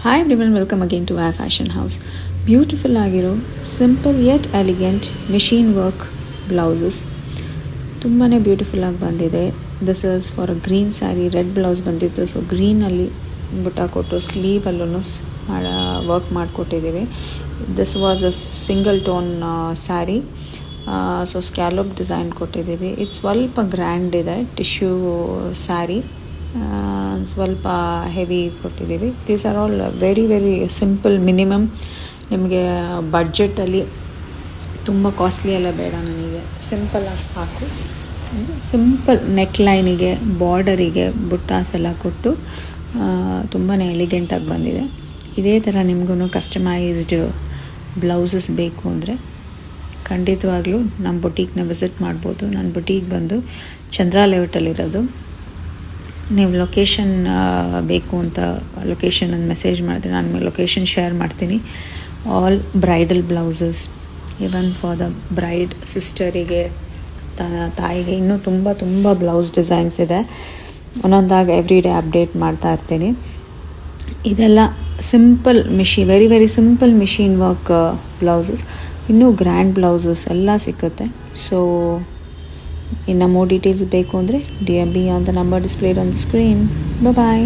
Hi everyone, welcome again to our fashion house. Beautiful ಆಗಿರೋ simple yet elegant machine work blouses ತುಂಬಾ beautiful ಆಗಿ ಬಂದಿದೆ. This is for a green saree. Red blouse ಬಂದಿತ್ತು, so ಗ್ರೀನಲ್ಲಿ ಬುಟ್ಟ ಕೊಟ್ಟು ಸ್ಲೀವಲ್ಲೂ ವರ್ಕ್ ಮಾಡಿಕೊಟ್ಟಿದ್ದೀವಿ. This was a single tone saree, so scallop design ಕೊಟ್ಟಿದ್ದೀವಿ. ಇದು ಸ್ವಲ್ಪ ಗ್ರ್ಯಾಂಡ್ ಇದೆ, ಟಿಶ್ಯೂ ಸ್ಯಾರಿ, ಸ್ವಲ್ಪ ಹೆವಿ ಕೊಟ್ಟಿದ್ದೀವಿ. These are all very very simple, minimum. ನಿಮಗೆ ಬಡ್ಜೆಟಲ್ಲಿ ತುಂಬ ಕಾಸ್ಟ್ಲಿ ಎಲ್ಲ ಬೇಡ, ನನಗೆ ಸಿಂಪಲಾಗಿ ಸಾಕು. ಸಿಂಪಲ್ ನೆಕ್ ಲೈನಿಗೆ, ಬಾರ್ಡರಿಗೆ ಬುಟ್ಟಾಸ್ ಎಲ್ಲ ಕೊಟ್ಟು ತುಂಬಾ ಎಲಿಗೆಂಟಾಗಿ ಬಂದಿದೆ. ಇದೇ ಥರ ನಿಮಗೂ ಕಸ್ಟಮೈಸ್ಡ್ ಬ್ಲೌಸಸ್ ಬೇಕು ಅಂದರೆ ಖಂಡಿತವಾಗ್ಲೂ ನಮ್ಮ ಬೊಟೀಕ್ನ ವಿಸಿಟ್ ಮಾಡ್ಬೋದು. ನನ್ನ ಬೊಟೀಕ್ ಬಂದು ಚಂದ್ರ ಲೇಔಟಲ್ಲಿರೋದು. ನೀವು ಲೊಕೇಶನ್ ಬೇಕು ಅಂತ ಲೊಕೇಶನನ್ನು ಮೆಸೇಜ್ ಮಾಡಿದ್ರೆ ನಾನು ಲೊಕೇಶನ್ ಶೇರ್ ಮಾಡ್ತೀನಿ. All bridal blouses, even for the bride ಸಿಸ್ಟರಿಗೆ, ತಾಯಿಗೆ, ಇನ್ನೂ ತುಂಬ ತುಂಬ ಬ್ಲೌಸ್ ಡಿಸೈನ್ಸ್ ಇದೆ. ಒಂದೊಂದಾಗಿ ಎವ್ರಿ ಡೇ ಅಪ್ಡೇಟ್ ಮಾಡ್ತಾ ಇರ್ತೀನಿ. ಇದೆಲ್ಲ simple very very simple machine work blouses. ಇನ್ನೂ ಗ್ರ್ಯಾಂಡ್ ಬ್ಲೌಸಸ್ ಎಲ್ಲ ಸಿಕ್ಕುತ್ತೆ. ಸೊ ಇನ್ನು more details ಬೇಕು ಅಂದರೆ DM me on the number displayed on the screen. Bye bye.